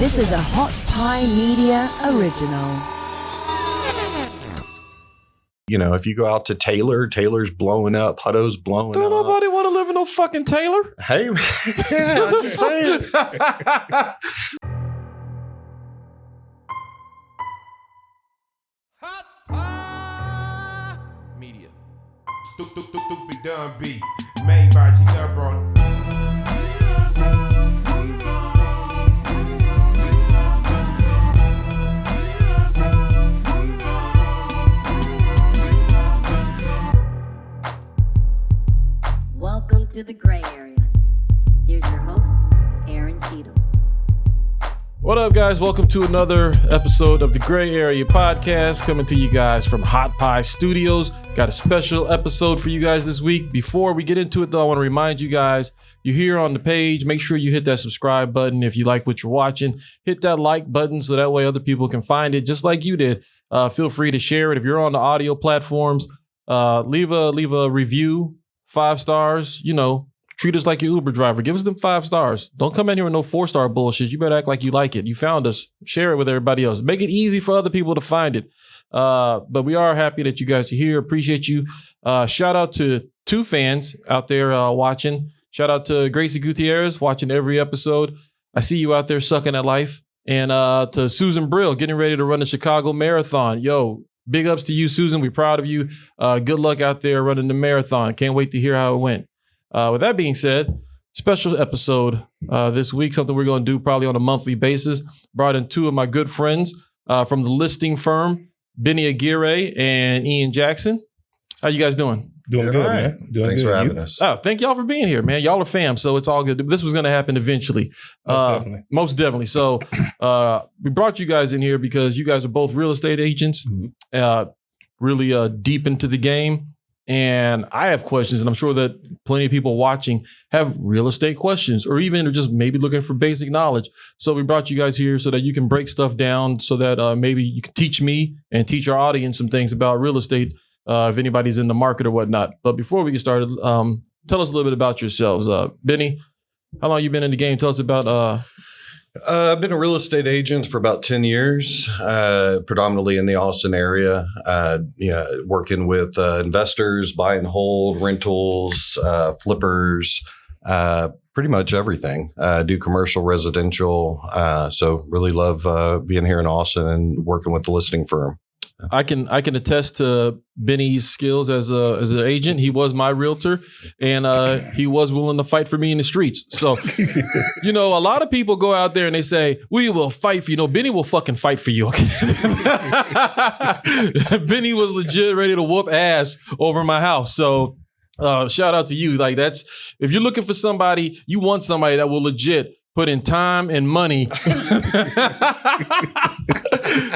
This is a Hot Pie Media original. You know, if you go out to Taylor's blowing up, Hutto's blowing up. Don't nobody want to live in no fucking Taylor. Hey, yeah, I'm just saying. Hot Pie Media. Stupid dumb beat made by G-Bron. Welcome to the gray area. Here's your host, Aaron Cheatham. What up, guys? Welcome to another episode of the Gray Area Podcast, coming to you guys from Hot Pie Studios. Got a special episode for you guys this week. Before we get into it, though, I want to remind you guys, you're here on the page. Make sure you hit that subscribe button if you like what you're watching. Hit that like button so that way other people can find it just like you did. Feel free to share it. If you're on the audio platforms, leave a review, 5 stars, you know. Treat us like your Uber driver. Give us them 5 stars. Don't come in here with no 4-star bullshit. You better act like you like it. You found us. Share it with everybody else. Make it easy for other people to find it. But we are happy that you guys are here. Appreciate you. Shout out to 2 fans out there watching. Shout out to Gracie Gutierrez watching every episode. I see you out there sucking at life. And to Susan Brill getting ready to run the Chicago Marathon. Yo, big ups to you, Susan. We're proud of you. Good luck out there running the marathon. Can't wait to hear how it went. With that being said, special episode this week, something we're going to do probably on a monthly basis. Brought in 2 of my good friends from the listing firm, Beni Aguirre and Eian Jackson. How you guys doing? Doing good, right. man. Doing Thanks good. for having us. Oh, thank y'all for being here, man. Y'all are fam, so it's all good. This was going to happen eventually. Most definitely. So we brought you guys in here because you guys are both real estate agents, really deep into the game. And I have questions, and I'm sure that plenty of people watching have real estate questions, or even just maybe looking for basic knowledge. So we brought you guys here so that you can break stuff down so that maybe you can teach me and teach our audience some things about real estate if anybody's in the market or whatnot. But before we get started, tell us a little bit about yourselves. Beni, how long you been in the game? Tell us about... I've been a real estate agent for about 10 years, predominantly in the Austin area, working with investors, buy and hold, rentals, flippers, pretty much everything. Do commercial, residential. So really love being here in Austin and working with the listing firm. I can attest to Benny's skills as an agent. He was my realtor, and he was willing to fight for me in the streets. So, you know, a lot of people go out there and they say, "We will fight for you." No, Beni will fucking fight for you. Okay? Beni was legit ready to whoop ass over my house. So, shout out to you. Like that's if you're looking for somebody, you want somebody that will legit put in time and money.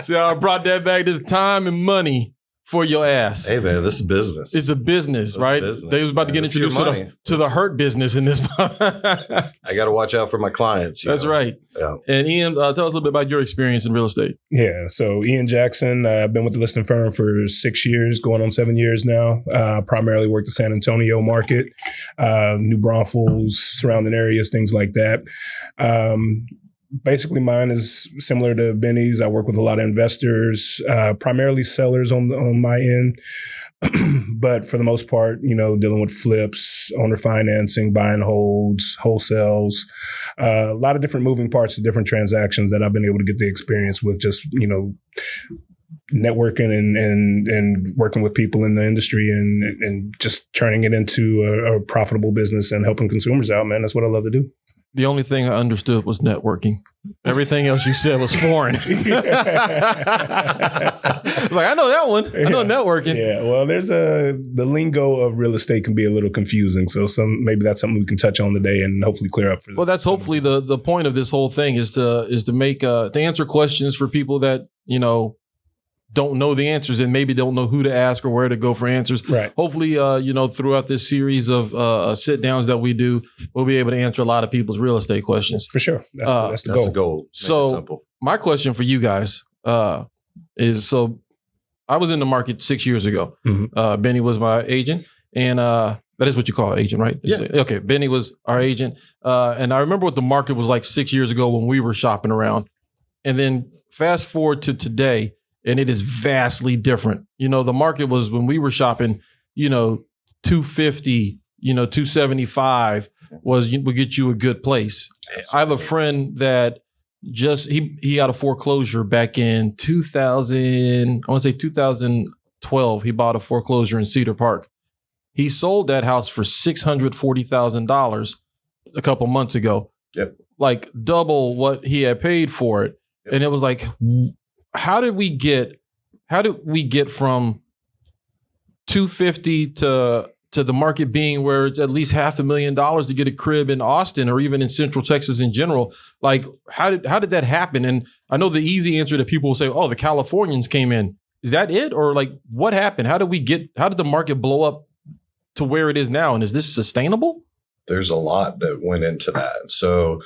See how I brought that back? This time and money for your ass. Hey, man, this is business. It's a business, right? They was about to get introduced to the hurt business in this. I got to watch out for my clients. That's right. Yeah. And Eian, tell us a little bit about your experience in real estate. Yeah. So Eian Jackson, I've been with the listing firm for 6 years, going on 7 years now. Primarily worked the San Antonio market, New Braunfels, surrounding areas, things like that. Basically, mine is similar to Benny's. I work with a lot of investors, primarily sellers on my end. But for the most part, you know, dealing with flips, owner financing, buy and holds, wholesales, a lot of different moving parts of different transactions that I've been able to get the experience with just, you know, networking and working with people in the industry and just turning it into a profitable business and helping consumers out, man. That's what I love to do. The only thing I understood was networking. Everything else you said was foreign. I was like, I know that one. I know networking. Yeah, well, there's the lingo of real estate can be a little confusing. So maybe that's something we can touch on today and hopefully clear up. Well, that's hopefully the point of this whole thing is to make to answer questions for people that, you know, don't know the answers and maybe don't know who to ask or where to go for answers. Right. Hopefully, you know, throughout this series of sit downs that we do, we'll be able to answer a lot of people's real estate questions. For sure. That's the goal. So my question for you guys is, so I was in the market 6 years ago. Mm-hmm. Beni was my agent, and that is what you call an agent, right? Yeah. Okay. Beni was our agent. And I remember what the market was like 6 years ago when we were shopping around. And then fast forward to today, and it is vastly different. You know, the market was, when we were shopping, you know, 250, you know, 275 would get you a good place. I have a friend that he got a foreclosure back in 2012. He bought a foreclosure in Cedar Park. He sold that house for $640,000 a couple months ago. Yep. Like double what he had paid for it. Yep. And it was like, how did we get from 250 to the market being where it's at least $500,000 to get a crib in Austin or even in Central Texas in general? Like, how did that happen? And I know the easy answer that people will say, oh, the Californians came in. Is that it? Or like, what happened? How did the market blow up to where it is now? And is this sustainable? There's a lot that went into that. So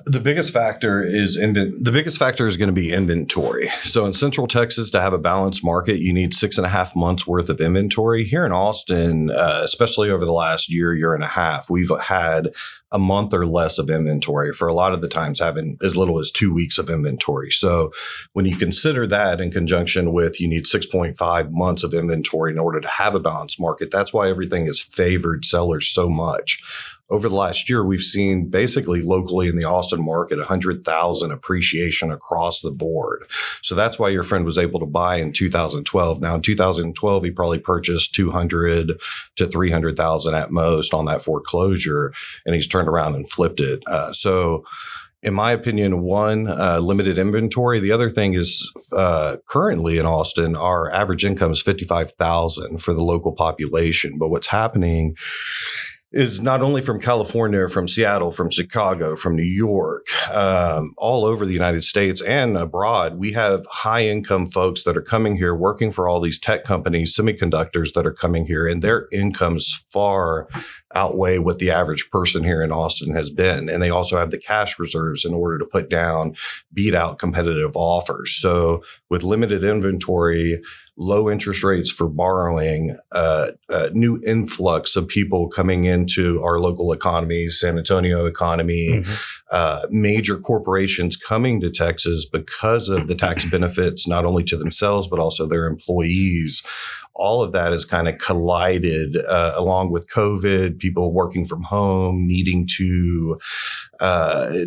the biggest factor is going to be inventory. So in Central Texas, to have a balanced market, you need 6.5 months worth of inventory. Here in Austin, especially over the last year and a half, we've had a month or less of inventory, for a lot of the times having as little as 2 weeks of inventory. So when you consider that in conjunction with you need 6.5 months of inventory in order to have a balanced market, that's why everything has favored sellers so much. Over the last year, we've seen basically locally in the Austin market, 100,000 appreciation across the board. So that's why your friend was able to buy in 2012. Now in 2012, he probably purchased 200 to 300,000 at most on that foreclosure, and he's turned around and flipped it. So in my opinion, one, limited inventory. The other thing is currently in Austin, our average income is $55,000 for the local population. But what's happening is not only from California, from Seattle, from Chicago, from New York, all over the United States and abroad, we have high income folks that are coming here working for all these tech companies, semiconductors that are coming here, and their incomes far outweigh what the average person here in Austin has been. And they also have the cash reserves in order to put down, beat out competitive offers. So with limited inventory, low interest rates for borrowing, new influx of people coming into our local economy, San Antonio economy, major corporations coming to Texas because of the tax benefits, not only to themselves, but also their employees. All of that has kind of collided along with COVID, people working from home, needing to,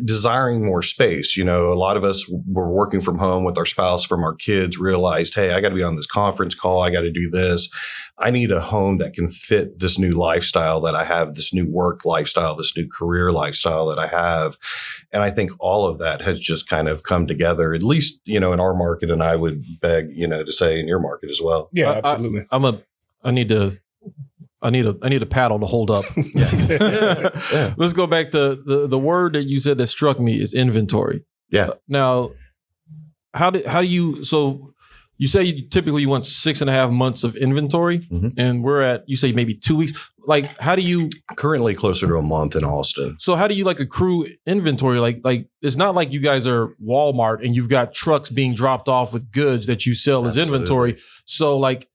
desiring more space. You know, a lot of us were working from home with our spouse from our kids, realized, hey, I got to be on this conference call. I got to do this. I need a home that can fit this new lifestyle that I have, this new work lifestyle, this new career lifestyle that I have. And I think all of that has just kind of come together, at least, you know, in our market. And I would beg, you know, to say in your market as well. Yeah, absolutely. I need a paddle to hold up. Yeah. Let's go back to the word that you said that struck me is inventory. Yeah. Now, how do you, so you say you typically want 6.5 months of inventory, and we're at, you say maybe 2 weeks. Like, how do you currently closer to a month in Austin? So how do you like accrue inventory? Like it's not like you guys are Walmart and you've got trucks being dropped off with goods that you sell as inventory. So like,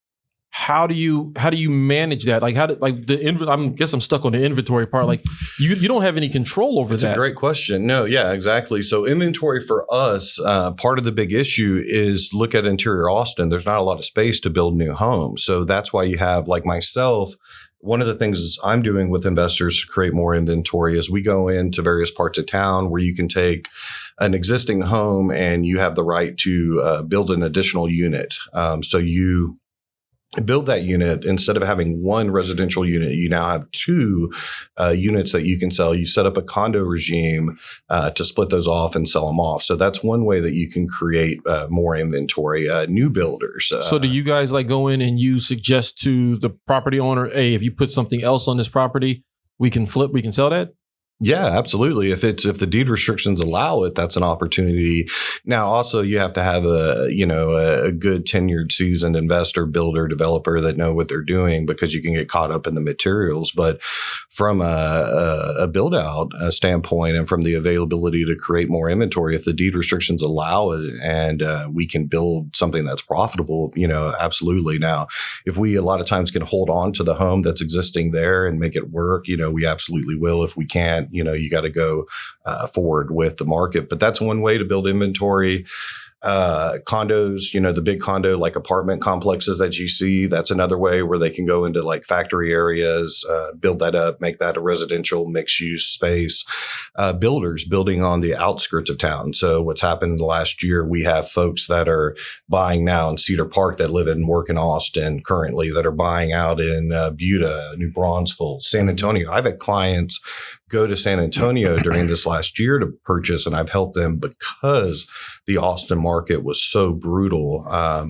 how do you manage that? Like I guess I'm stuck on the inventory part. Like you don't have any control over that. It's a great question. No, yeah, exactly. So inventory for us, part of the big issue is look at interior Austin. There's not a lot of space to build new homes. So that's why you have, like myself, one of the things I'm doing with investors to create more inventory is we go into various parts of town where you can take an existing home and you have the right to build an additional unit. So you build that unit. Instead of having one residential unit, you now have 2 units that you can sell. You set up a condo regime to split those off and sell them off. So that's one way that you can create more inventory. New builders. So do you guys like go in and you suggest to the property owner, hey, if you put something else on this property, we can sell that? Yeah, absolutely. If the deed restrictions allow it, that's an opportunity. Now, also you have to have a good tenured, seasoned investor, builder, developer that know what they're doing, because you can get caught up in the materials. But from a build out standpoint and from the availability to create more inventory, if the deed restrictions allow it and we can build something that's profitable, absolutely. Now, if we a lot of times can hold on to the home that's existing there and make it work, we absolutely will. If we can't, can't, you got to go forward with the market. But that's one way to build inventory. Condos, the big condo, like apartment complexes that you see, that's another way where they can go into like factory areas, build that up, make that a residential mixed use space. Builders building on the outskirts of town. So what's happened in the last year, we have folks that are buying now in Cedar Park that live and work in Austin currently that are buying out in Buda, New Braunfels, San Antonio. I've had clients go to San Antonio during this last year to purchase, and I've helped them because the Austin market was so brutal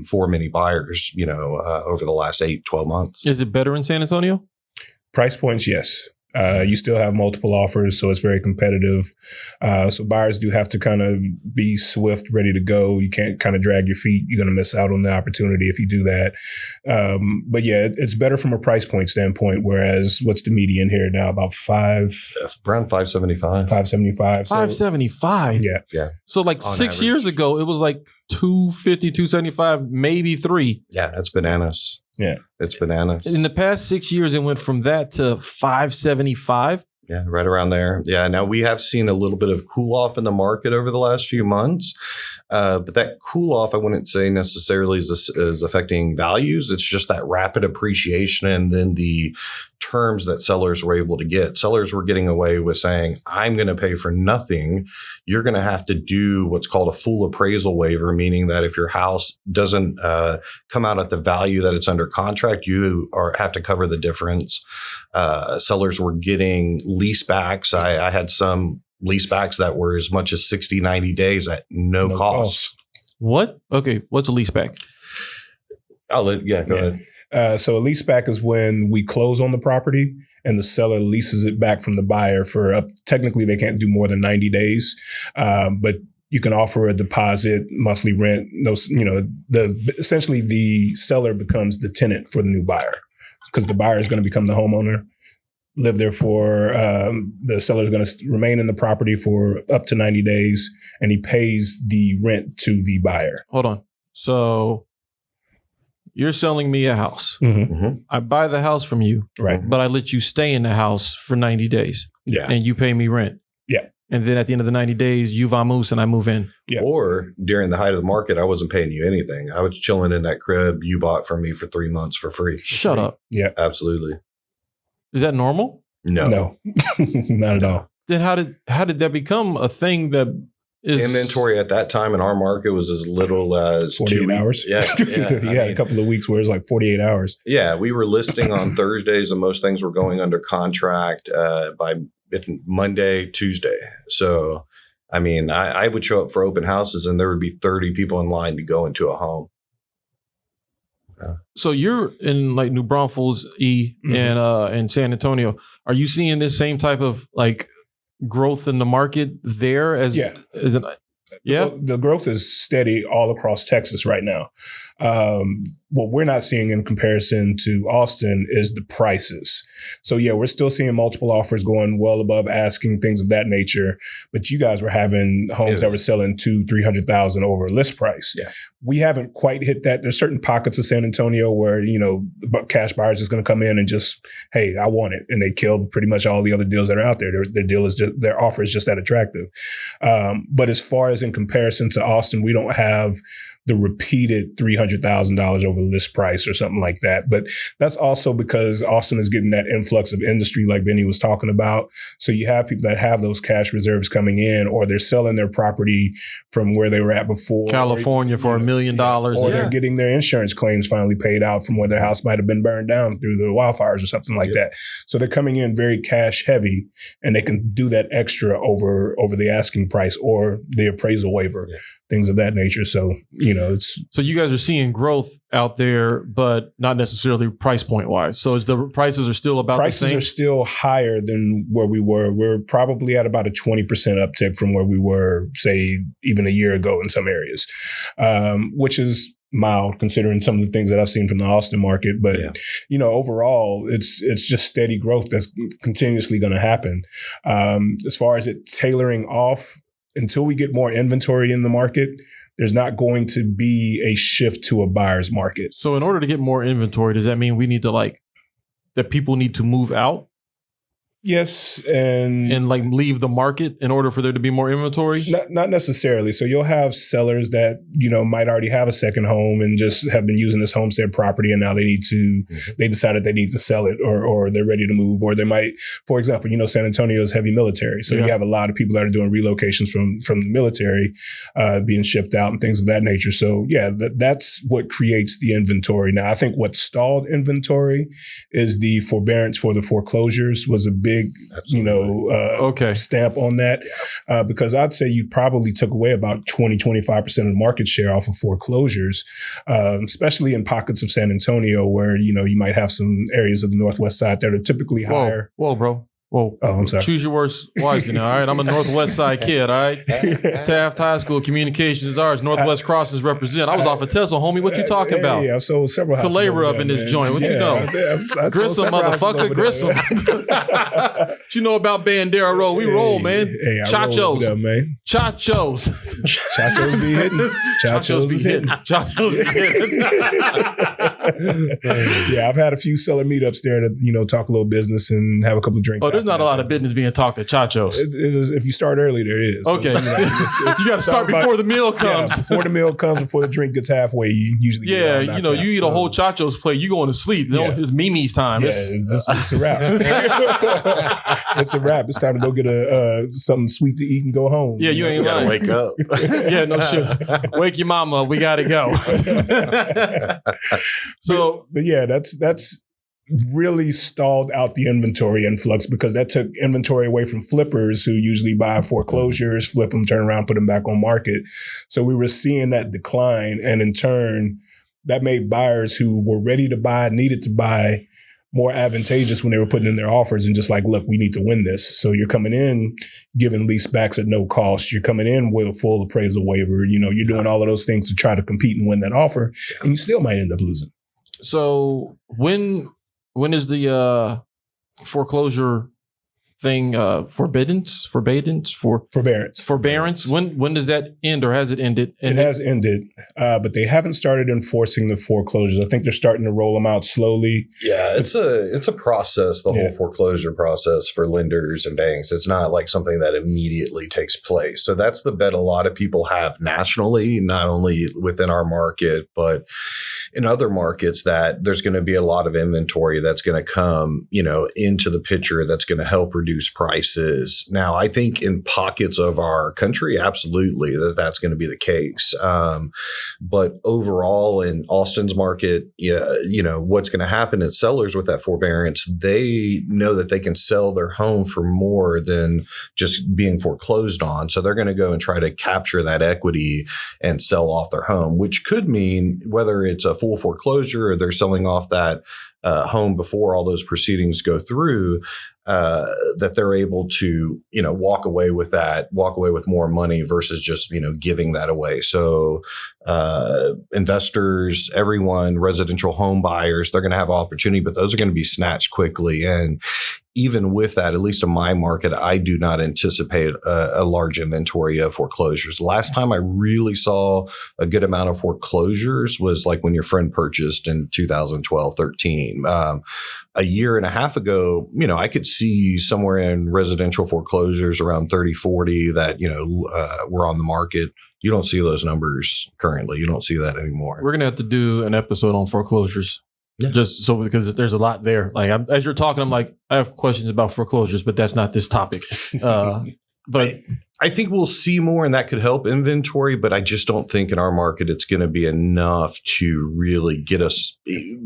for many buyers, over the last 8-12 months. Is it better in San Antonio? Price points, yes. You still have multiple offers, so it's very competitive. So buyers do have to kind of be swift, ready to go. You can't kind of drag your feet. You're going to miss out on the opportunity if you do that. But yeah, it's better from a price point standpoint, whereas what's the median here now? About Around 575. 575. 575? Yeah. So like On 6 average. years ago, it was like 250, 275, maybe 3. Yeah, that's bananas. Yeah. It's bananas. In the past 6 years, it went from that to 575. Yeah, right around there. Yeah. Now we have seen a little bit of cool off in the market over the last few months. But that cool off, I wouldn't say necessarily is affecting values. It's just that rapid appreciation and then the terms that sellers were able to get. Sellers were getting away with saying, I'm going to pay for nothing. You're going to have to do what's called a full appraisal waiver, meaning that if your house doesn't come out at the value that it's under contract, you have to cover the difference. Sellers were getting leasebacks. I had some leasebacks that were as much as 60, 90 days at no cost. What? Okay. What's a leaseback? Go ahead. So a leaseback is when we close on the property and the seller leases it back from the buyer for technically they can't do more than 90 days. But you can offer a deposit, monthly rent. Essentially the seller becomes the tenant for the new buyer because the buyer is going to become the homeowner, live there for, the seller is going to remain in the property for up to 90 days and he pays the rent to the buyer. Hold on. So you're selling me a house. Mm-hmm. I buy the house from you, Right. but I let you stay in the house for 90 days Yeah. and you pay me rent. Yeah. And then at the end of the 90 days, you vamoose and I move in. Yeah. Or during the height of the market, I wasn't paying you anything. I was chilling in that crib you bought from me for 3 months for free. Shut up. Yeah. Absolutely. Is that normal? No. Not at all. Then how did that become a thing that is Inventory at that time in our market was as little as 48 hours. Yeah. You had a couple of weeks where it was like 48 hours. Yeah. We were listing on Thursdays and most things were going under contract by Monday, Tuesday. So, I mean, I would show up for open houses and there would be 30 people in line to go into a home. So you're in like New Braunfels, and San Antonio. Are you seeing this same type of like growth in the market there as Yeah. Yeah. The growth is steady all across Texas right now. What we're not seeing in comparison to Austin is the prices. So yeah, we're still seeing multiple offers going well above asking, things of that nature. But you guys were having homes that were selling $200,000-$300,000 over list price. Yeah. We haven't quite hit that. There's certain pockets of San Antonio where, cash buyers is going to come in and just, hey, I want it. And they kill pretty much all the other deals that are out there. Their offer is just that attractive. But as far as in comparison to Austin, we don't have the repeated $300,000 over list price or something like that. But that's also because Austin is getting that influx of industry like Beni was talking about. So you have people that have those cash reserves coming in, or they're selling their property from where they were at before. California for $1 million. Or they're getting their insurance claims finally paid out from where their house might have been burned down through the wildfires or something like that. So they're coming in very cash heavy and they can do that extra over the asking price or the appraisal waiver, things of that nature. So, So you guys are seeing growth out there, but not necessarily price point wise. So is the prices are still about the same? Prices are still higher than where we were. We're probably at about a 20% uptick from where we were, say, even a year ago in some areas, which is mild considering some of the things that I've seen from the Austin market. But, overall, it's just steady growth that's continuously going to happen. As far as it tailoring off, until we get more inventory in the market, there's not going to be a shift to a buyer's market. So in order to get more inventory, does that mean we need to that people need to move out? Yes, and like leave the market in order for there to be more inventory? not necessarily. So you'll have sellers that, might already have a second home and just have been using this homestead property, and now they decided they need to sell it, or they're ready to move, or they might, for example, San Antonio is heavy military. So you have a lot of people that are doing relocations from the military, being shipped out and things of that nature. So yeah, that's what creates the inventory. Now, I think what stalled inventory is the forbearance for the foreclosures was a big, stamp on that, because I'd say you probably took away about 20-25% of the market share off of foreclosures, especially in pockets of San Antonio where, you might have some areas of the Northwest side that are typically higher. Whoa, bro. Whoa. Oh, I'm sorry. Choose your words wisely now, all right? I'm a Northwest Side kid, all right? Taft High School, communications is ours. Northwest Crosses represent. I was off of Tesla, homie. What you talking about? Yeah, I've sold several houses. Calabria up in this joint. What you know? Grissom, motherfucker. Grissom. What you know about Bandera Road? We roll, man. Hey, Chachos. Up, man. Chachos. Chachos be hitting. Chachos be hitting. Chachos be hitting. Yeah, I've had a few seller meetups there to, talk a little business and have a couple of drinks. Oh, there's not a lot of business being talked at Chachos. It is, if you start early, there is. Okay. But, you got to start before the meal comes. Yeah, before the meal comes, before the drink gets halfway, you usually get you eat a whole Chachos plate, you going to sleep. It's Mimi's time. Yeah, it's a wrap. It's a wrap. It's time to go get something sweet to eat and go home. Yeah, you ain't lying. Wake up. Yeah, no shit. Wake your mama. We got to go. But yeah, that's really stalled out the inventory influx, because that took inventory away from flippers who usually buy foreclosures, flip them, turn around, put them back on market. So we were seeing that decline. And in turn, that made buyers who were ready to buy, needed to buy, more advantageous when they were putting in their offers and just like, look, we need to win this. So you're coming in giving leasebacks at no cost. You're coming in with a full appraisal waiver. You're doing all of those things to try to compete and win that offer, and you still might end up losing. So when is the foreclosure thing forbearance? When does that end, or has it ended? It has ended, but they haven't started enforcing the foreclosures. I think they're starting to roll them out slowly. Yeah, it's a process, the whole foreclosure process for lenders and banks. It's not like something that immediately takes place. So that's the bet a lot of people have nationally, not only within our market, but in other markets, that there's going to be a lot of inventory that's going to come, into the picture that's going to help reduce prices. Now, I think in pockets of our country, absolutely, that's going to be the case. But overall, in Austin's market, what's going to happen is sellers with that forbearance, they know that they can sell their home for more than just being foreclosed on. So they're going to go and try to capture that equity and sell off their home, which could mean whether it's a full foreclosure or they're selling off that home before all those proceedings go through, that they're able to, walk away with more money versus just, giving that away. So investors, everyone, residential home buyers, they're going to have opportunity, but those are going to be snatched quickly. And even with that, at least in my market, I do not anticipate a large inventory of foreclosures. The last time I really saw a good amount of foreclosures was like when your friend purchased in 2012, 13. A year and a half ago, I could see somewhere in residential foreclosures around 30, 40 that, were on the market. You don't see those numbers currently. You don't see that anymore. We're going to have to do an episode on foreclosures. Yeah. Just so, because there's a lot there. Like as you're talking, I'm like, I have questions about foreclosures, but that's not this topic. But I think we'll see more, and that could help inventory, but I just don't think in our market it's going to be enough to really get us,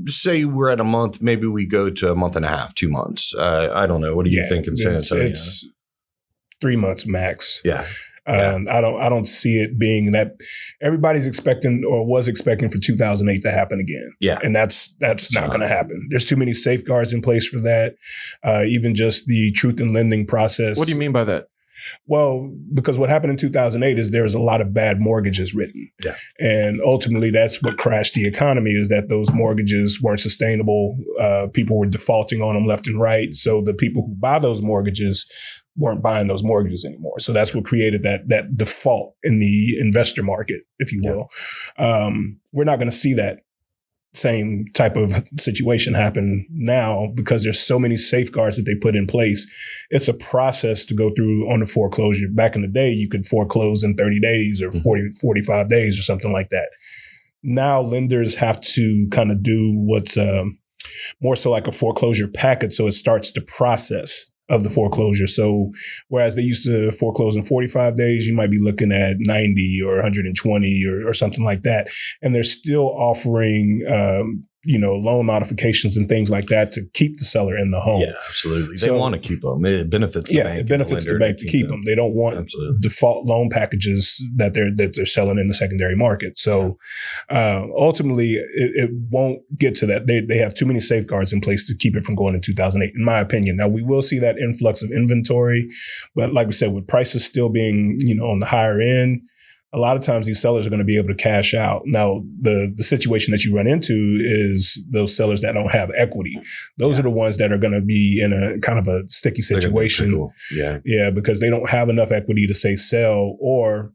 say we're at a month, maybe we go to a month and a half, 2 months. I don't know. What do you think in San Antonio? It's 3 months max. Yeah. I don't see it being that everybody's expecting or was expecting for 2008 to happen again. Yeah. And that's not going to happen. There's too many safeguards in place for that. Even just the truth in lending process. What do you mean by that? Well, because what happened in 2008 is there was a lot of bad mortgages written. Yeah. And ultimately, that's what crashed the economy, is that those mortgages weren't sustainable. People were defaulting on them left and right. So the people who buy those mortgages weren't buying those mortgages anymore. So that's what created that default in the investor market, if you will. We're not going to see that same type of situation happen now because there's so many safeguards that they put in place. It's a process to go through on the foreclosure. Back in the day, you could foreclose in 30 days or 45 days or something like that. Now lenders have to kind of do what's more so like a foreclosure packet. So it starts the process of the foreclosure. So whereas they used to foreclose in 45 days, you might be looking at 90 or 120 or something like that. And they're still offering, loan modifications and things like that to keep the seller in the home. Yeah, absolutely. They want to keep them. It benefits the bank. It benefits the bank to keep them. They don't want default loan packages that they're selling in the secondary market. So ultimately, it won't get to that. They have too many safeguards in place to keep it from going in 2008, in my opinion. Now, we will see that influx of inventory, but like we said, with prices still being on the higher end, a lot of times these sellers are going to be able to cash out. Now, the situation that you run into is those sellers that don't have equity. Those are the ones that are going to be in a kind of a sticky situation. Yeah, because they don't have enough equity to say sell. Or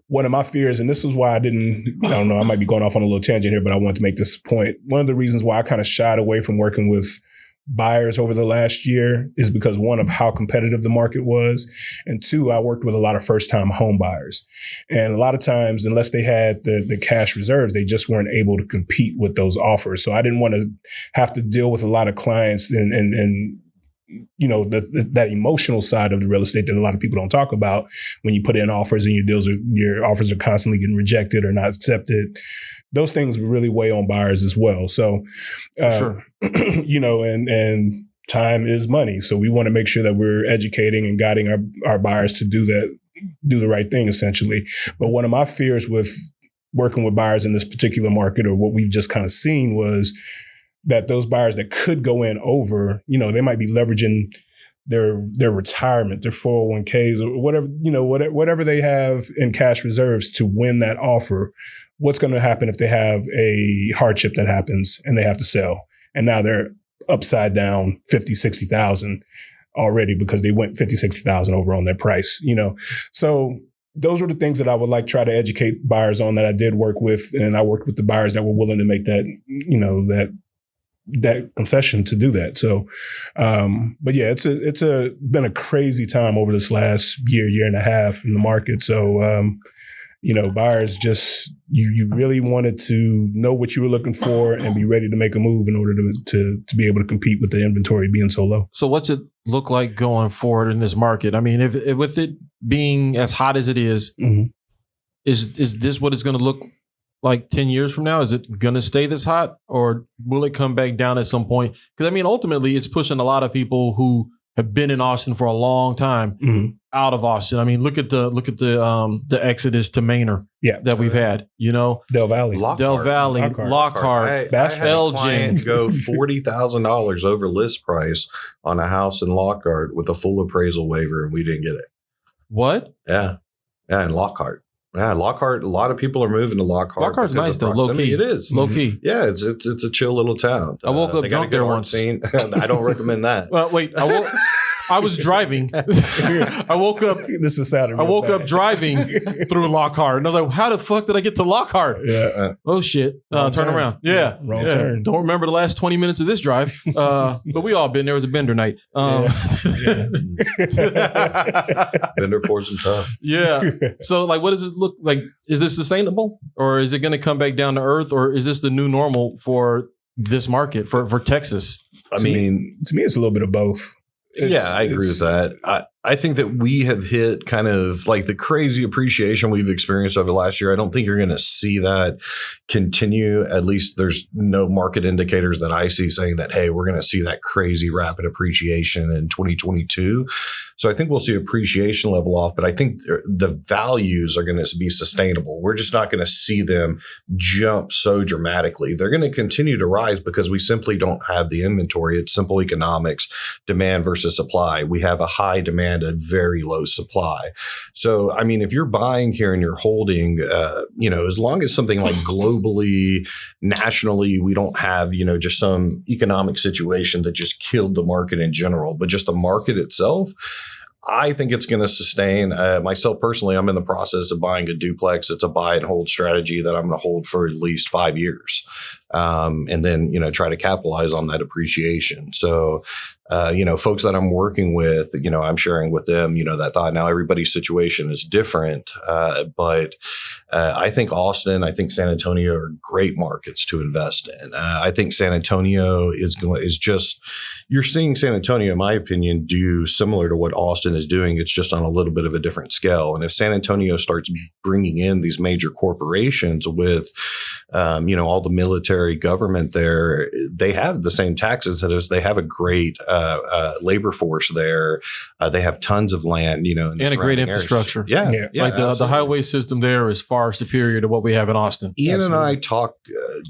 one of my fears, and this is why I don't know, I might be going off on a little tangent here, but I want to make this point. One of the reasons why I kind of shied away from working with buyers over the last year is because, one, of how competitive the market was, and two, I worked with a lot of first-time home buyers. And a lot of times, unless they had the cash reserves, they just weren't able to compete with those offers. So I didn't want to have to deal with a lot of clients and that emotional side of the real estate that a lot of people don't talk about when you put in offers and your offers are constantly getting rejected or not accepted. Those things really weigh on buyers as well. So, Sure. And time is money. So we want to make sure that we're educating and guiding our buyers to do the right thing, essentially. But one of my fears with working with buyers in this particular market, or what we've just kind of seen, was that those buyers that could go in over, they might be leveraging their retirement, their 401ks, or whatever they have in cash reserves to win that offer. What's going to happen if they have a hardship that happens and they have to sell? And now they're upside down 50, 60,000 already because they went 50, 60,000 over on their price, So those were the things that I would try to educate buyers on that I did work with. And I worked with the buyers that were willing to make that, that concession to do that. So, but yeah, it's been a crazy time over this last year and a half in the market. So, buyers just, you really wanted to know what you were looking for and be ready to make a move in order to be able to compete with the inventory being so low. So what's it look like going forward in this market? I mean, if with it being as hot as it is, is this what it's going to look like 10 years from now? Is it going to stay this hot, or will it come back down at some point? Because I mean, ultimately, it's pushing a lot of people who have been in Austin for a long time out of Austin. I mean, look at the exodus to Manor that we've had. Del Valley, Lockhart, I had a client go $40,000 over list price on a house in Lockhart with a full appraisal waiver, and we didn't get it. What? Yeah, in Lockhart. Yeah, Lockhart. A lot of people are moving to Lockhart. Lockhart's nice though, low key. It is low key. Yeah, it's a chill little town. I woke up drunk there once. Scene. I don't recommend that. Well, wait. I was driving. I woke up. This is Saturday. I woke up driving through Lockhart, and I was like, "How the fuck did I get to Lockhart?" Yeah. Oh shit! Turn around. Yeah. Wrong turn. Don't remember the last 20 minutes of this drive. But we all been there. It was a bender night. Bender pours some tough. Yeah. So, what does it look like? Is this sustainable, or is it going to come back down to earth, or is this the new normal for this market for Texas? To me, it's a little bit of both. I agree with that. I think that we have hit kind of the crazy appreciation we've experienced over the last year. I don't think you're going to see that continue. At least there's no market indicators that I see saying that, hey, we're going to see that crazy rapid appreciation in 2022. So I think we'll see appreciation level off, but I think the values are going to be sustainable. We're just not going to see them jump so dramatically. They're going to continue to rise because we simply don't have the inventory. It's simple economics, demand versus supply. We have a high demand, a very low supply. So, I mean, if you're buying here and you're holding, as long as something like globally, nationally, we don't have, just some economic situation that just killed the market in general, but just the market itself, I think it's going to sustain. Myself personally, I'm in the process of buying a duplex. It's a buy and hold strategy that I'm going to hold for at least 5 years. And then, try to capitalize on that appreciation. So, folks that I'm working with, I'm sharing with them, that thought. Now everybody's situation is different. But I think Austin, I think San Antonio are great markets to invest in. I think San Antonio is just, you're seeing San Antonio, in my opinion, do similar to what Austin is doing. It's just on a little bit of a different scale. And if San Antonio starts bringing in these major corporations with, all the military government there, they have the same taxes as they have a great labor force there. They have tons of land, and a great infrastructure. Yeah. Like the highway system there is far superior to what we have in Austin. Ian and I talk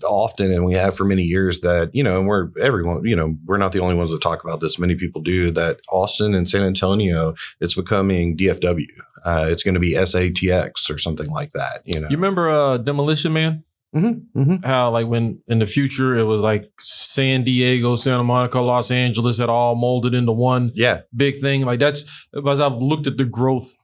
often, and we have for many years that, and we're not the only ones that talk about this. Many people do, that Austin and San Antonio, it's becoming DFW. It's going to be SATX or something like that. You remember Demolition Man? Mm-hmm, mm-hmm. How like when in the future it was like San Diego, Santa Monica, Los Angeles had all molded into one big thing. Like that's, as I've looked at the growth,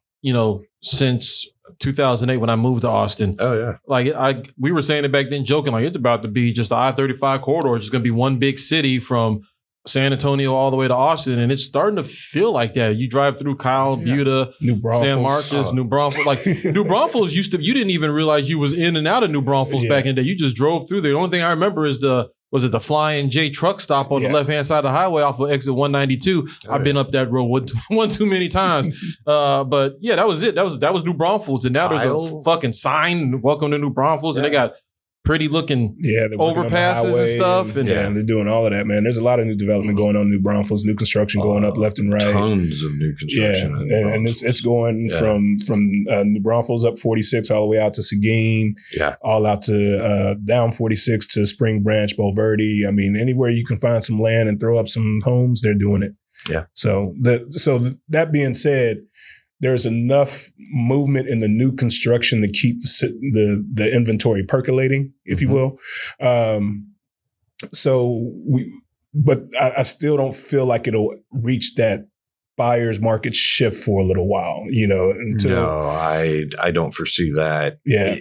since 2008 when I moved to Austin. Oh yeah. Like we were saying it back then, joking, like it's about to be just the I-35 corridor. It's just going to be one big city from San Antonio all the way to Austin, and it's starting to feel like that. You drive through Kyle, Buda, New Braunfels, San Marcos, New Braunfels. Like New Braunfels you didn't even realize you was in and out of New Braunfels back in the day. You just drove through there. The only thing I remember is the Flying J truck stop on the left-hand side of the highway off of exit 192. I've been up that road one too many times. But yeah, that was it. That was New Braunfels. And now there's a fucking sign, welcome to New Braunfels. And they got pretty looking overpasses and stuff. And they're doing all of that, man. There's a lot of new development going on in New Braunfels, new construction going up left and right. Tons of new construction. And it's going from New Braunfels up 46 all the way out to Seguin, all out to down 46 to Spring Branch, Bulverde. I mean, anywhere you can find some land and throw up some homes, they're doing it. Yeah. So that being said, there's enough movement in the new construction to keep the inventory percolating, if you will. But I still don't feel like it'll reach that buyer's market shift for a little while, No, I don't foresee that. Yeah.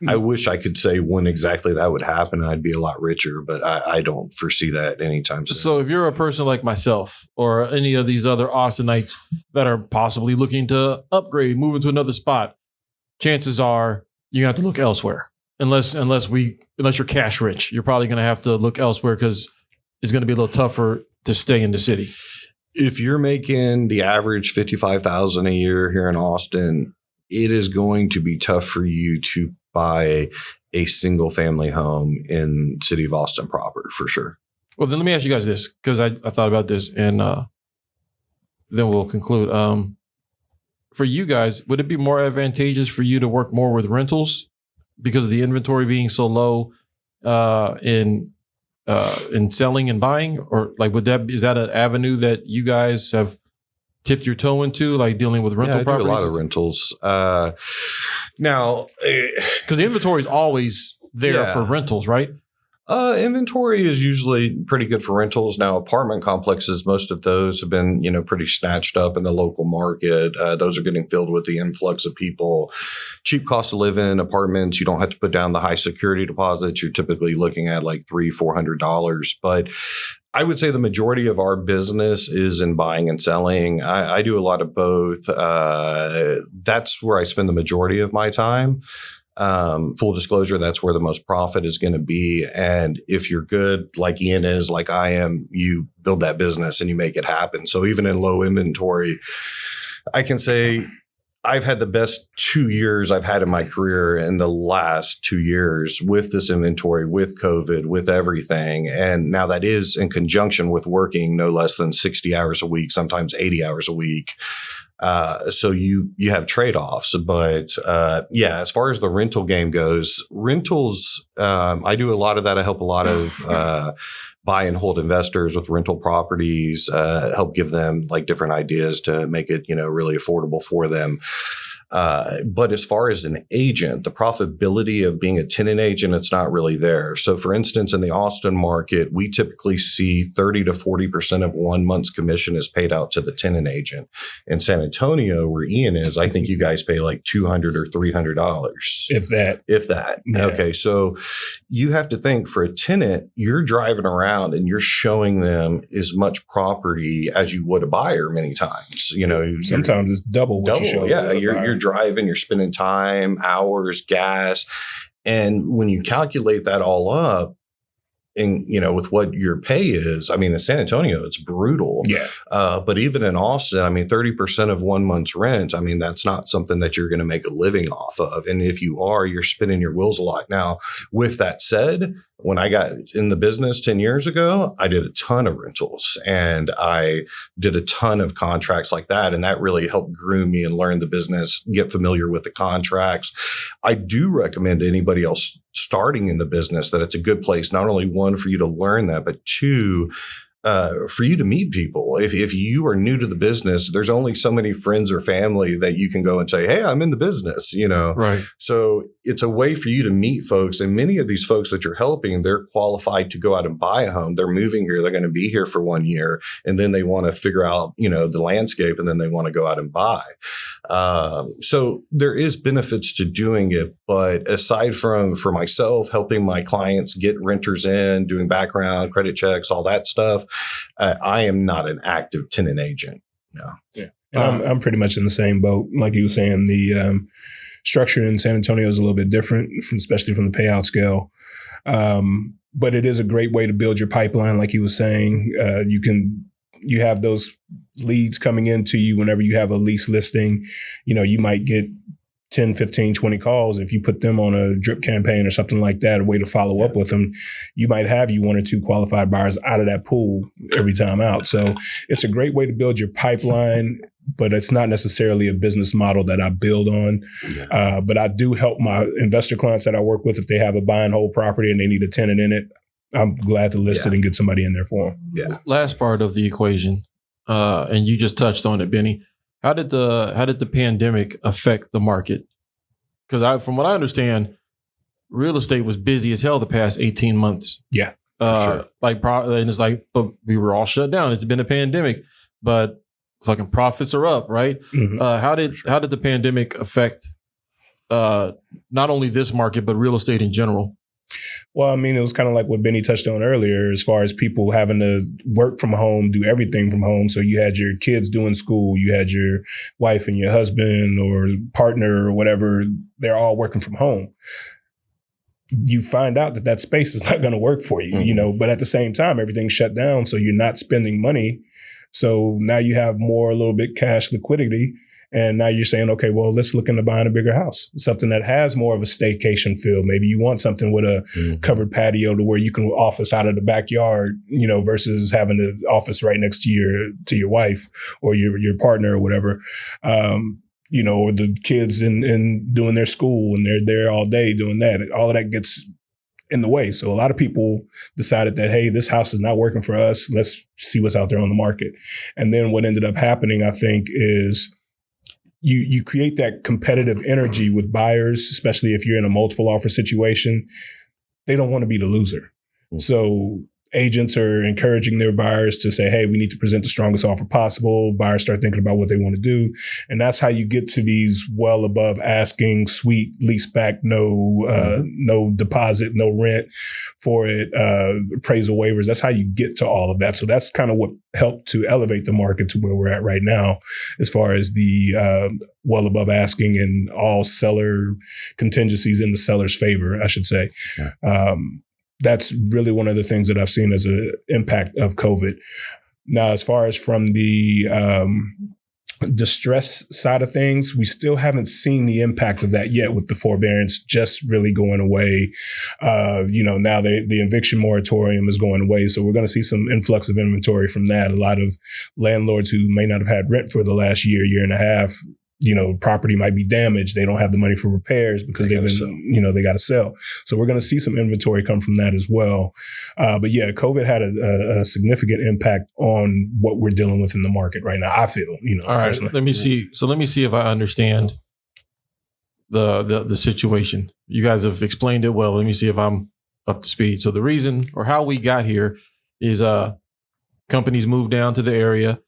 I wish I could say when exactly that would happen. I'd be a lot richer, but I don't foresee that anytime soon. So if you're a person like myself or any of these other Austinites that are possibly looking to upgrade, move into another spot, chances are you have to look elsewhere. Unless you're cash rich, you're probably going to have to look elsewhere because it's going to be a little tougher to stay in the city. If you're making the average $55,000 a year here in Austin, it is going to be tough for you to buy a single family home in city of Austin proper, for sure. Well, then let me ask you guys this, because I thought about this, and then we'll conclude. For you guys, would it be more advantageous for you to work more with rentals because of the inventory being so low in selling and buying, or like is that an avenue that you guys have tipped your toe into, like dealing with rental properties? I do a lot of rentals. Now, because the inventory is always there for rentals, right? Inventory is usually pretty good for rentals. Now, apartment complexes, most of those have been, pretty snatched up in the local market. Those are getting filled with the influx of people. Cheap cost of living apartments, you don't have to put down the high security deposits. You're typically looking at like $300-400. But I would say the majority of our business is in buying and selling. I do a lot of both. That's where I spend the majority of my time. Full disclosure, that's where the most profit is going to be. And if you're good, like Ian is, like I am, you build that business and you make it happen. So even in low inventory, I can say I've had the best 2 years I've had in my career in the last 2 years with this inventory, with COVID, with everything. And now that is in conjunction with working no less than 60 hours a week, sometimes 80 hours a week. So you have trade-offs, but as far as the rental game goes, rentals, I do a lot of that. I help a lot of buy and hold investors with rental properties, help give them like different ideas to make it, really affordable for them. But as far as an agent, the profitability of being a tenant agent, it's not really there. So for instance, in the Austin market, we typically see 30 to 40% of 1 month's commission is paid out to the tenant agent. In San Antonio, where Ian is, I think you guys pay like $200 or $300. If that. Yeah. Okay. So you have to think, for a tenant, you're driving around and you're showing them as much property as you would a buyer many times. You know, Sometimes it's double what you show. Yeah. You're driving, you're spending time, hours, gas. And when you calculate that all up, and, you know, with what your pay is, I mean, in San Antonio, it's brutal. Yeah. But even in Austin, I mean, 30% of 1 month's rent, I mean, that's not something that you're going to make a living off of. And if you are, you're spinning your wheels a lot. Now, with that said, when I got in the business 10 years ago, I did a ton of rentals and I did a ton of contracts like that. And that really helped groom me and learn the business, get familiar with the contracts. I do recommend to anybody else starting in the business that it's a good place, not only one, for you to learn that, but two, for you to meet people. If you are new to the business, there's only so many friends or family that you can go and say, hey, I'm in the business, you know? Right. So it's a way for you to meet folks. And many of these folks that you're helping, they're qualified to go out and buy a home. They're moving here. They're going to be here for 1 year. And then they want to figure out, you know, the landscape, and then they want to go out and buy. So there is benefits to doing it. But aside from, for myself, helping my clients get renters in, doing background, credit checks, all that stuff, I am not an active tenant agent. No. Yeah. And I'm pretty much in the same boat. Like you were saying, the structure in San Antonio is a little bit different, especially from the payout scale. But it is a great way to build your pipeline. Like you were saying, you have those leads coming into you whenever you have a lease listing. You know, you might get 10, 15, 20 calls. If you put them on a drip campaign or something like that, a way to follow up with them, you might have one or two qualified buyers out of that pool every time out. So it's a great way to build your pipeline, but it's not necessarily a business model that I build on. Yeah. But I do help my investor clients that I work with, if they have a buy and hold property and they need a tenant in it, I'm glad to list it and get somebody in there for them. Yeah. Last part of the equation, and you just touched on it, Beni. How did the pandemic affect the market? Because from what I understand, real estate was busy as hell the past 18 months. Yeah, sure. And it's like, but we were all shut down. It's been a pandemic, but fucking profits are up, right? Mm-hmm. How did the pandemic affect not only this market but real estate in general? Well, I mean, it was kind of like what Beni touched on earlier, as far as people having to work from home, do everything from home. So you had your kids doing school, you had your wife and your husband or partner or whatever, they're all working from home. You find out that space is not going to work for you, you know, but at the same time, everything's shut down. So you're not spending money. So now you have a little bit cash liquidity. And now you're saying, okay, well, let's look into buying a bigger house, something that has more of a staycation feel. Maybe you want something with a covered patio to where you can office out of the backyard, you know, versus having the office right next to your wife or your partner or whatever. You know, or the kids in doing their school and they're there all day doing that. All of that gets in the way. So a lot of people decided that, hey, this house is not working for us. Let's see what's out there on the market. And then what ended up happening, I think, is you create that competitive energy with buyers, especially if you're in a multiple offer situation. They don't want to be the loser. So agents are encouraging their buyers to say, hey, we need to present the strongest offer possible. Buyers start thinking about what they want to do. And that's how you get to these well above asking, sweet leaseback, no deposit, no rent for it, appraisal waivers. That's how you get to all of that. So that's kind of what helped to elevate the market to where we're at right now, as far as the well above asking and all seller contingencies in the seller's favor, I should say. Yeah. That's really one of the things that I've seen as an impact of COVID. Now, as far as from the distress side of things, we still haven't seen the impact of that yet, with the forbearance just really going away. You know, now the eviction moratorium is going away. So we're going to see some influx of inventory from that. A lot of landlords who may not have had rent for the last year and a half, you know, property might be damaged. They don't have the money for repairs because they got to sell. So we're going to see some inventory come from that as well. But yeah, COVID had a significant impact on what we're dealing with in the market right now. I feel, you know, all right, personally. let me see. So let me see if I understand the situation. You guys have explained it well. Let me see if I'm up to speed. So the reason or how we got here is companies moved down to the area.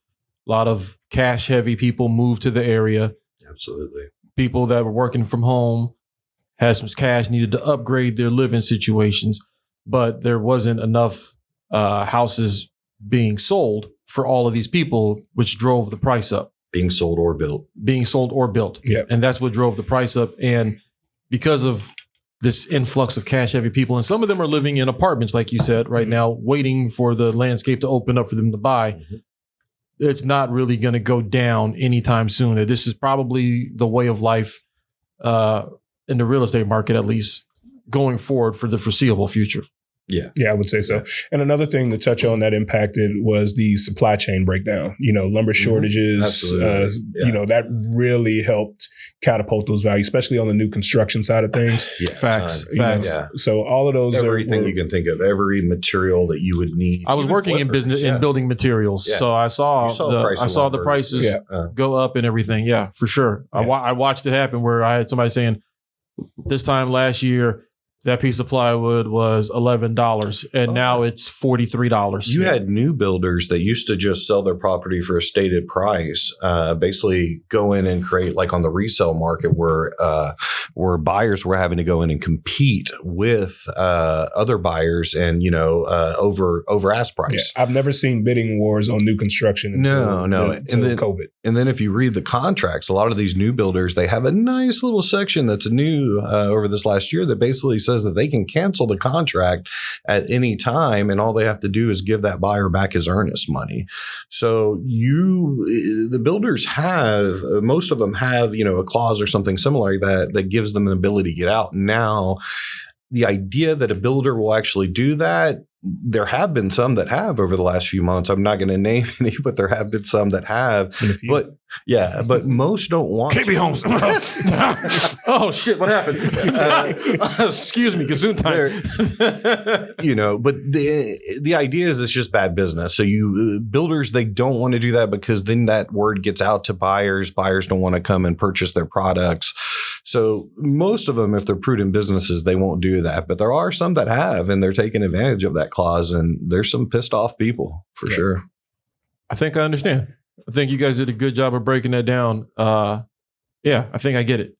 A lot of cash heavy people moved to the area. Absolutely. People that were working from home had some cash, needed to upgrade their living situations, but there wasn't enough houses being sold for all of these people, which drove the price up. Being sold or built. Yeah. And that's what drove the price up. And because of this influx of cash heavy people, and some of them are living in apartments, like you said, right now, waiting for the landscape to open up for them to buy. Mm-hmm. It's not really going to go down anytime soon. This is probably the way of life in the real estate market, at least going forward for the foreseeable future. Yeah, I would say so. And another thing to touch on that impacted was the supply chain breakdown. Lumber shortages, that really helped catapult those values, especially on the new construction side of things. Facts. Yeah. So all of those everything you can think of, every material that you would need. I was working in business in building materials, so I saw the prices go up and everything. Yeah, for sure. Yeah. I watched it happen where I had somebody saying this time last year, that piece of plywood was $11, and now it's $43. You had new builders that used to just sell their property for a stated price, basically go in and create, like on the resale market, where buyers were having to go in and compete with other buyers and over ask price. Yeah, I've never seen bidding wars on new construction until COVID. And then if you read the contracts, a lot of these new builders, they have a nice little section that's new over this last year that basically says that they can cancel the contract at any time, and all they have to do is give that buyer back his earnest money. So the builders most of them have, a clause or something similar that gives them an ability to get out. Now, the idea that a builder will actually do that, there have been some that have over the last few months. I'm not going to name any, but there have been some that have. But most don't want KB Homes. Oh shit! What happened? Excuse me, Gazoon time. But the idea is it's just bad business. So builders, they don't want to do that because then that word gets out to buyers. Buyers don't want to come and purchase their products. So most of them, if they're prudent businesses, they won't do that. But there are some that have, and they're taking advantage of that clause. And there's some pissed off people for sure. I think I understand. I think you guys did a good job of breaking that down. I think I get it.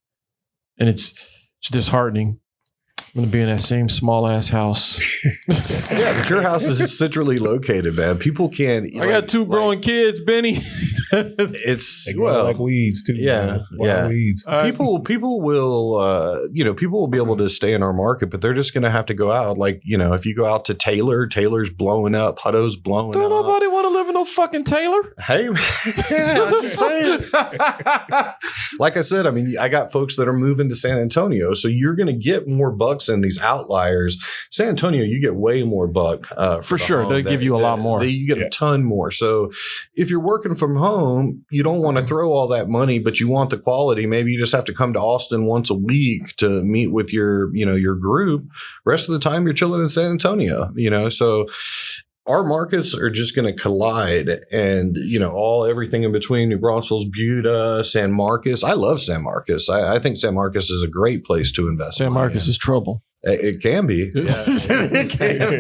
And it's disheartening. I'm going to be in that same small ass house. Yeah, but your house is centrally located, man. People can't. I got two growing kids, Beni. They grow like weeds too. Yeah, weeds. People will, people will be able to stay in our market, but they're just going to have to go out. Like, if you go out to Taylor's blowing up, Hutto's blowing up. Don't nobody want to live in no fucking Taylor. Hey, I'm just saying. Like I said, I got folks that are moving to San Antonio, so you're going to get more bucks in these outliers. San Antonio, you get way more buck for sure. They give you a lot more. You get a ton more. So if you're working from home, you don't want to throw all that money, but you want the quality. Maybe you just have to come to Austin once a week to meet with your group. Rest of the time, you're chilling in San Antonio. So our markets are just going to collide, and everything in between: New Braunfels, Buda, San Marcos. I love San Marcos. I think San Marcos is a great place to invest. San Marcos is trouble. It can be, it can.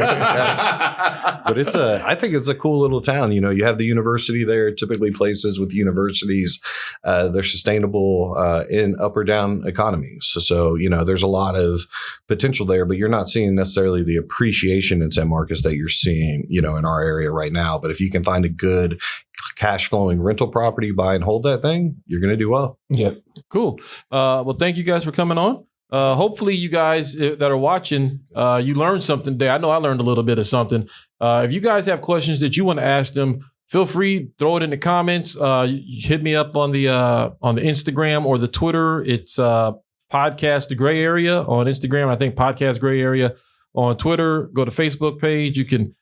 But I think it's a cool little town. You have the university there. Typically, places with universities, they're sustainable in up or down economies. So there's a lot of potential there, but you're not seeing necessarily the appreciation in San Marcos that you're seeing, in our area right now. But if you can find a good cash flowing rental property, buy and hold that thing, you're going to do well. Yep. Cool. Well, thank you guys for coming on. Hopefully you guys that are watching, you learned something today. I know I learned a little bit of something. If you guys have questions that you want to ask them, feel free, throw it in the comments. Hit me up on the Instagram or the Twitter. It's Podcast The Gray Area on Instagram. I think Podcast Gray Area on Twitter. Go to Facebook page. You can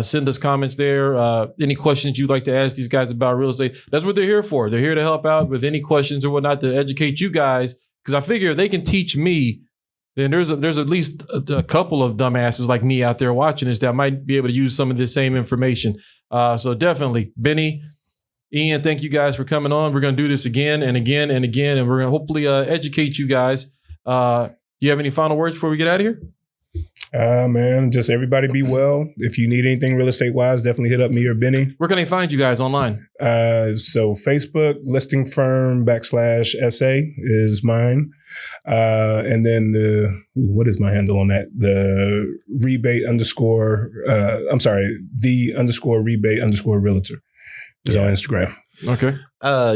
send us comments there. Any questions you'd like to ask these guys about real estate. That's what they're here for. They're here to help out with any questions or whatnot, to educate you guys. Because I figure if they can teach me, then there's at least a couple of dumbasses like me out there watching this that might be able to use some of this same information. So definitely, Beni, Ian, thank you guys for coming on. We're going to do this again and again and again, and we're going to hopefully educate you guys. Do you have any final words before we get out of here? Man, just everybody be well. If you need anything real estate wise, definitely hit up me or Beni. Where can they find you guys online? So Facebook, listing firm _SA is mine. And then what is my handle on that? The rebate _rebate_realtor is on Instagram. Okay.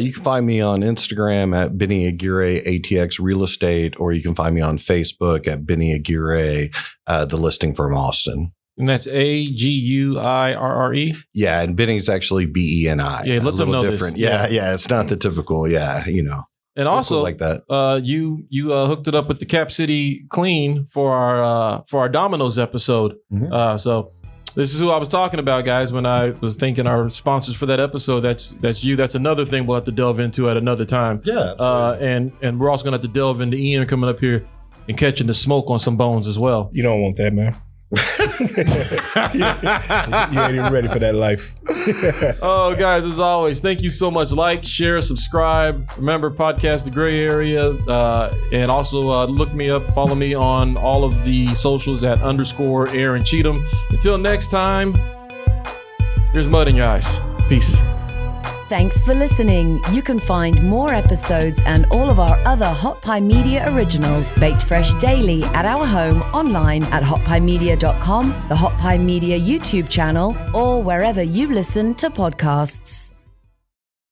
You can find me on Instagram at Beni Aguirre ATX Real Estate, or you can find me on Facebook at Beni Aguirre, the listing firm Austin. And that's AGUIRRE? Yeah, and Benny's actually BENI. Yeah, let them know different. this. Yeah, it's not the typical, And also, like that. You hooked it up with the Cap City Clean for our Domino's episode. Mhm. So this is who I was talking about, guys, when I was thinking our sponsors for that episode. That's you. That's another thing we'll have to delve into at another time. Yeah, and we're also gonna have to delve into Ian coming up here and catching the smoke on some bones as well. You don't want that, man. You ain't even ready for that life. Oh, guys, as always, thank you so much. Like, share, subscribe. Remember, podcast The Gray Area. And also look me up, follow me on all of the socials at _Aaron Cheatham. Until next time, here's mud in your eyes. Peace. Thanks for listening. You can find more episodes and all of our other Hot Pie Media originals baked fresh daily at our home online at hotpiemedia.com, the Hot Pie Media YouTube channel, or wherever you listen to podcasts.